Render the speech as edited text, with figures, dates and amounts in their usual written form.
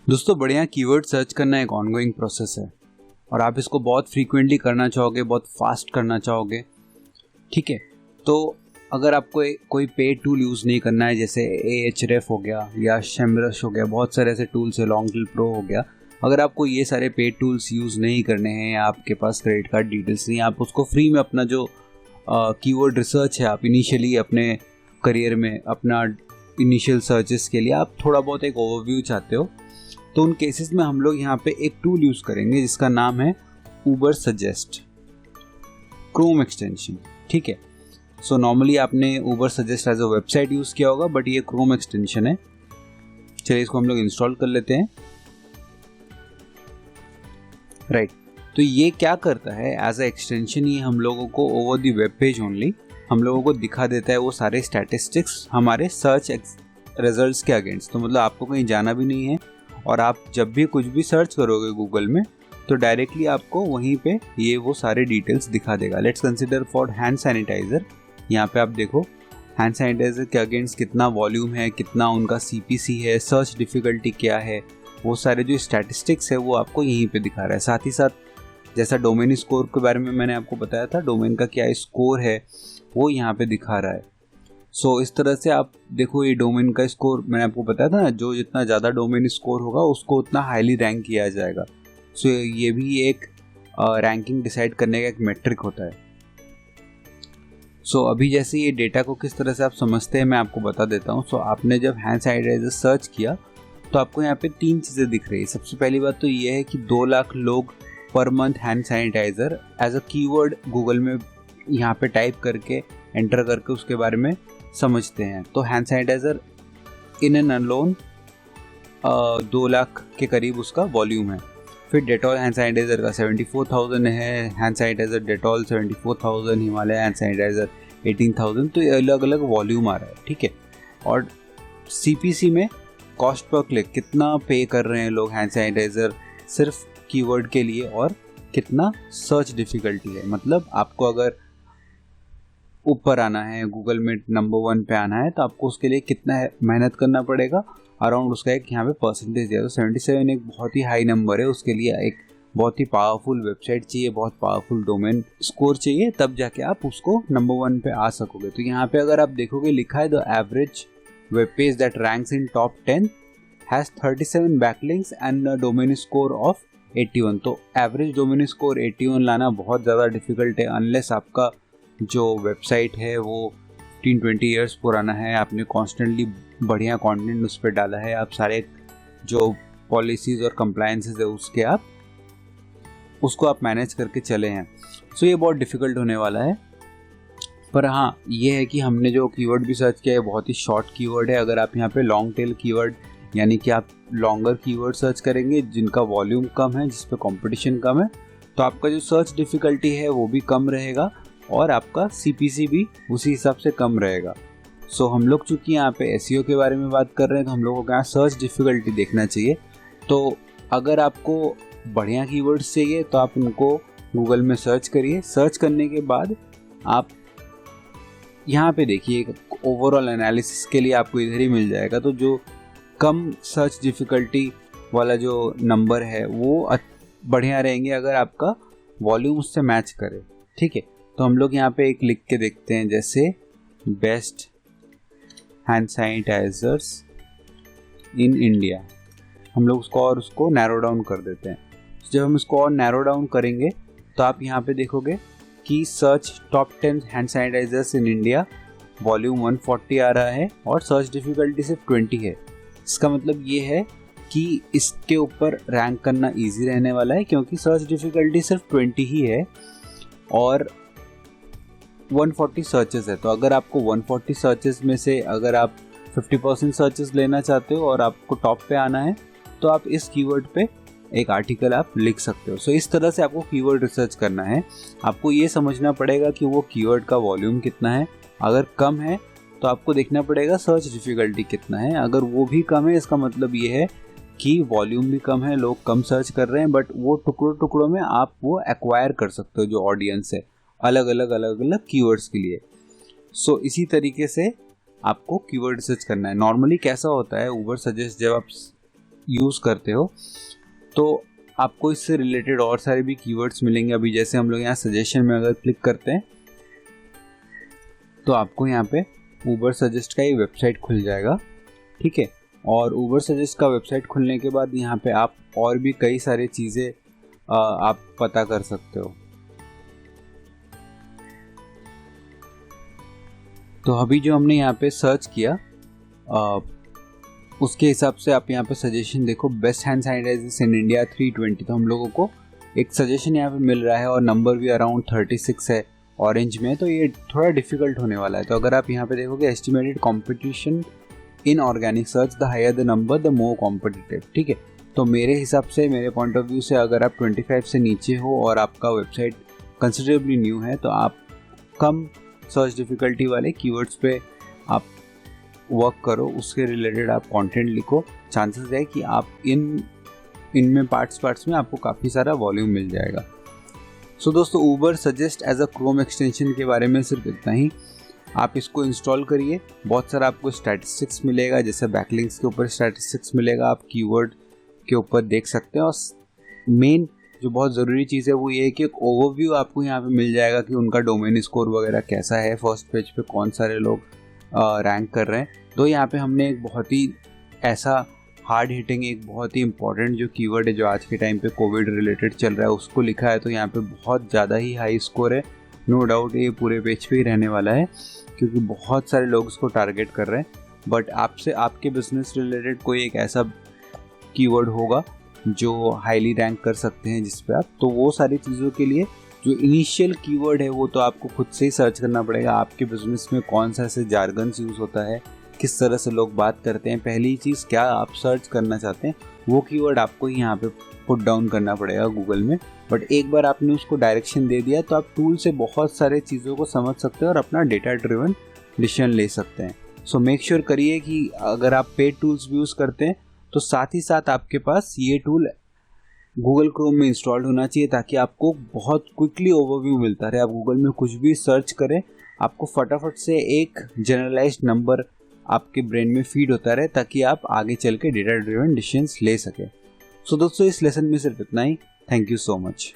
दोस्तों बढ़िया keyword search करना एक ऑनगोइंग प्रोसेस है और आप इसको बहुत फ्रीक्वेंटली करना चाहोगे, बहुत फास्ट करना चाहोगे, ठीक है। तो अगर आपको कोई पेड टूल यूज़ नहीं करना है, जैसे Ahref हो गया या SEMrush हो गया, बहुत सारे ऐसे टूल्स है, Longtail Pro हो गया, अगर आपको ये सारे पेड टूल्स यूज़ नहीं करने हैं या आपके पास क्रेडिट कार्ड डिटेल्स नहीं, आप उसको फ्री में अपना जो कीवर्ड रिसर्च है, आप इनिशियली अपने करियर में अपना इनिशियल सर्चेस के लिए आप थोड़ा बहुत एक ओवरव्यू चाहते हो, तो उन केसेस में हम लोग यहाँ पे एक टूल यूज़ करेंगे जिसका नाम है Ubersuggest क्रोम एक्सटेंशन, ठीक है। सो नॉर्मली आपने Ubersuggest as a website use किया होगा, बट ये क्रोम एक्सटेंशन है। चलिए इसको हम लोग इंस्टॉल कर लेते हैं। राइट, तो ये क्या करता है एज अ एक्सटेंशन, ये हम लोगों को over the web page only हम लोगों को दिखा देता है वो सारे स्टैटिस्टिक्स हमारे सर्च रिजल्ट्स के अगेंस्ट। तो मतलब आपको कहीं जाना भी नहीं है और आप जब भी कुछ भी सर्च करोगे गूगल में तो डायरेक्टली आपको वहीं पे ये वो सारे डिटेल्स दिखा देगा। Let's consider for hand sanitizer. यहाँ पे आप देखो हैंड सैनिटाइज़र के अगेंस्ट कितना वॉल्यूम है, कितना उनका CPC है, सर्च डिफ़िकल्टी क्या है, वो सारे जो स्टैटिस्टिक्स है वो आपको यहीं पे दिखा रहा है। साथ ही साथ जैसा डोमेन स्कोर के बारे में मैंने आपको बताया था, डोमेन का क्या स्कोर है वो यहाँ पे दिखा रहा है। सो इस तरह से आप देखो, ये डोमेन का स्कोर मैंने आपको बताया था ना, जो जितना ज़्यादा डोमेन स्कोर होगा उसको उतना हाईली रैंक किया जाएगा। सो ये भी एक रैंकिंग डिसाइड करने का एक मेट्रिक होता है। सो अभी जैसे ये डेटा को किस तरह से आप समझते हैं मैं आपको बता देता हूँ। सो आपने जब हैंड सैनिटाइजर सर्च किया तो आपको यहाँ पे 3 चीज़ें दिख रही है। सबसे पहली बात तो ये है कि 2 लाख लोग per month hand sanitizer as a keyword Google में यहाँ पे टाइप करके एंटर करके उसके बारे में समझते हैं। तो hand sanitizer in an alone 2 lakh के करीब उसका वॉल्यूम है। फिर डेटॉल हैंड सैनिटाइज़र का 74,000 है, hand sanitizer Dettol 74,000, Himalaya hand sanitizer 18,000। तो ये अलग अलग वॉल्यूम आ रहा है, ठीक है। और CPC में कॉस्ट पर क्लिक कितना पे कर रहे हैं लोग हैंड सैनिटाइज़र सिर्फ कीवर्ड के लिए, और कितना सर्च डिफ़िकल्टी है। मतलब आपको अगर ऊपर आना है, गूगल में नंबर 1 पे आना है, तो आपको उसके लिए कितना मेहनत करना पड़ेगा, अराउंड उसका एक यहाँ पे परसेंटेज दिया। तो 77 एक बहुत ही हाई नंबर है। उसके लिए एक बहुत ही पावरफुल वेबसाइट चाहिए, बहुत पावरफुल डोमेन स्कोर चाहिए, तब जाके आप उसको नंबर 1 पे आ सकोगे। तो यहाँ पे अगर आप देखोगे लिखा है the average web page that ranks in top 10 has 37 backlinks and domain score of 81। तो एवरेज डोमेन स्कोर 81 लाना बहुत ज़्यादा डिफिकल्ट है, अनलेस आपका जो वेबसाइट है वो 15-20 ईयर्स पुराना है, आपने कॉन्स्टेंटली बढ़िया कंटेंट उस पर डाला है, आप सारे जो पॉलिसीज़ और कंप्लायंसेस है उसके आप उसको आप मैनेज करके चले हैं। सो ये बहुत डिफ़िकल्ट होने वाला है। पर हाँ, ये है कि हमने जो कीवर्ड भी सर्च किया है बहुत ही शॉर्ट कीवर्ड है। अगर आप यहाँ पे लॉन्ग टेल कीवर्ड यानी कि आप लॉन्गर कीवर्ड सर्च करेंगे जिनका वॉल्यूम कम है, जिस पे कंपटीशन कम है, तो आपका जो सर्च डिफ़िकल्टी है वो भी कम रहेगा और आपका CPC भी उसी हिसाब से कम रहेगा। सो हम लोग चूँकि यहाँ पे SEO के बारे में बात कर रहे हैं तो हम लोगों को यहाँ सर्च डिफ़िकल्टी देखना चाहिए। तो अगर आपको बढ़िया कीवर्ड्स चाहिए तो आप उनको गूगल में सर्च करिए। सर्च करने के बाद आप यहाँ पे देखिए, ओवरऑल एनालिसिस के लिए आपको इधर ही मिल जाएगा। तो जो कम सर्च डिफ़िकल्टी वाला जो नंबर है वो बढ़िया रहेंगे अगर आपका वॉल्यूम उससे मैच करे, ठीक है। तो हम लोग यहाँ पे एक लिख के देखते हैं, जैसे best hand sanitizers in India. हम लोग उसको नैरो डाउन कर देते हैं। जब हम इसको और नैरो डाउन करेंगे तो आप यहाँ पे देखोगे कि search top 10 hand sanitizers in India, volume 140 आ रहा है और सर्च डिफ़िकल्टी सिर्फ 20 है। इसका मतलब ये है कि इसके ऊपर रैंक करना ईजी रहने वाला है, क्योंकि सर्च डिफ़िकल्टी सिर्फ 20 ही है और 140 सर्चेस है। तो अगर आपको 140 सर्चेस में से अगर आप 50% सर्चेस लेना चाहते हो और आपको टॉप पे आना है तो आप इस कीवर्ड पे एक आर्टिकल आप लिख सकते हो। सो इस तरह से आपको कीवर्ड रिसर्च करना है। आपको ये समझना पड़ेगा कि वो कीवर्ड का वॉल्यूम कितना है। अगर कम है तो आपको देखना पड़ेगा सर्च डिफ़िकल्टी कितना है। अगर वो भी कम है, इसका मतलब ये है कि वॉल्यूम भी कम है, लोग कम सर्च कर रहे हैं, बट वो टुकड़ों में आप वो एक्वायर कर सकते हो जो ऑडियंस है अलग अलग कीवर्ड्स के लिए। सो इसी तरीके से आपको कीवर्ड रिसर्च करना है। नॉर्मली कैसा होता है, Ubersuggest जब आप यूज़ करते हो तो आपको इससे रिलेटेड और सारे भी कीवर्ड्स मिलेंगे। अभी जैसे हम लोग यहाँ सजेशन में अगर क्लिक करते हैं तो आपको यहाँ पे ऊबर सजेस्ट का ये वेबसाइट खुल जाएगा, ठीक है। और ऊबर सजेस्ट का वेबसाइट खुलने के बाद यहाँ पे आप और भी कई सारी चीज़ें आप पता कर सकते हो। तो अभी जो हमने यहाँ पे सर्च किया उसके हिसाब से आप यहाँ पे सजेशन देखो, best hand sanitizers in India 320। तो हम लोगों को एक सजेशन यहाँ पे मिल रहा है और नंबर भी अराउंड 36 है ऑरेंज में, तो ये थोड़ा डिफिकल्ट होने वाला है। तो अगर आप यहाँ पे देखोगे estimated competition in organic search, the higher the number the more competitive, ठीक है। तो मेरे हिसाब से, मेरे पॉइंट ऑफ व्यू से, अगर आप 25 से नीचे हो और आपका वेबसाइट कंसिडरेबली न्यू है तो आप कम सर्च डिफ़िकल्टी वाले कीवर्ड्स पे आप वर्क करो, उसके रिलेटेड आप कंटेंट लिखो। चांसेस है कि आप इनमें पार्ट्स में आपको काफ़ी सारा वॉल्यूम मिल जाएगा। सो दोस्तों, Ubersuggest as a Chrome extension के बारे में सिर्फ इतना ही। आप इसको इंस्टॉल करिए, बहुत सारा आपको स्टैटिस्टिक्स मिलेगा, जैसे बैकलिंक्स के ऊपर स्टैटिस्टिक्स मिलेगा, आप कीवर्ड के ऊपर देख सकते हैं। और मेन जो बहुत ज़रूरी चीज़ है वो ये है कि एक ओवरव्यू आपको यहाँ पे मिल जाएगा कि उनका डोमेन स्कोर वगैरह कैसा है, फर्स्ट पेज पे कौन सारे लोग रैंक कर रहे हैं। तो यहाँ पे हमने एक बहुत ही ऐसा हार्ड हिटिंग, एक बहुत ही इंपॉर्टेंट जो कीवर्ड है जो आज के टाइम पे कोविड रिलेटेड चल रहा है उसको लिखा है। तो यहाँ पे बहुत ज़्यादा ही हाई स्कोर है, नो डाउट ये पूरे पेज पे ही रहने वाला है क्योंकि बहुत सारे लोग इसको टारगेट कर रहे हैं। बट आपसे आपके बिजनेस रिलेटेड कोई एक ऐसा कीवर्ड होगा जो हाईली रैंक कर सकते हैं जिस पे आप, तो वो सारी चीज़ों के लिए जो इनिशियल कीवर्ड है वो तो आपको खुद से ही सर्च करना पड़ेगा। आपके बिजनेस में कौन सा ऐसे जार्गन्स यूज़ होता है, किस तरह से लोग बात करते हैं, पहली चीज़ क्या आप सर्च करना चाहते हैं, वो कीवर्ड आपको ही यहाँ पे पुट डाउन करना पड़ेगा गूगल में। बट एक बार आपने उसको डायरेक्शन दे दिया तो आप टूल से बहुत सारे चीज़ों को समझ सकते हैं और अपना डेटा ड्रिवन डिसीजन ले सकते हैं। सो मेक श्योर करिए कि अगर आप पेड टूल्स भी यूज़ करते हैं तो साथ ही साथ आपके पास ये टूल गूगल क्रोम में इंस्टॉल्ड होना चाहिए ताकि आपको बहुत क्विकली ओवरव्यू मिलता रहे। आप गूगल में कुछ भी सर्च करें, आपको फटाफट से एक जनरलाइज्ड नंबर आपके ब्रेन में फीड होता रहे ताकि आप आगे चल के डेटा ड्रिवन डिसीजंस ले सकें। सो दोस्तों, इस लेसन में सिर्फ इतना ही। Thank you so much.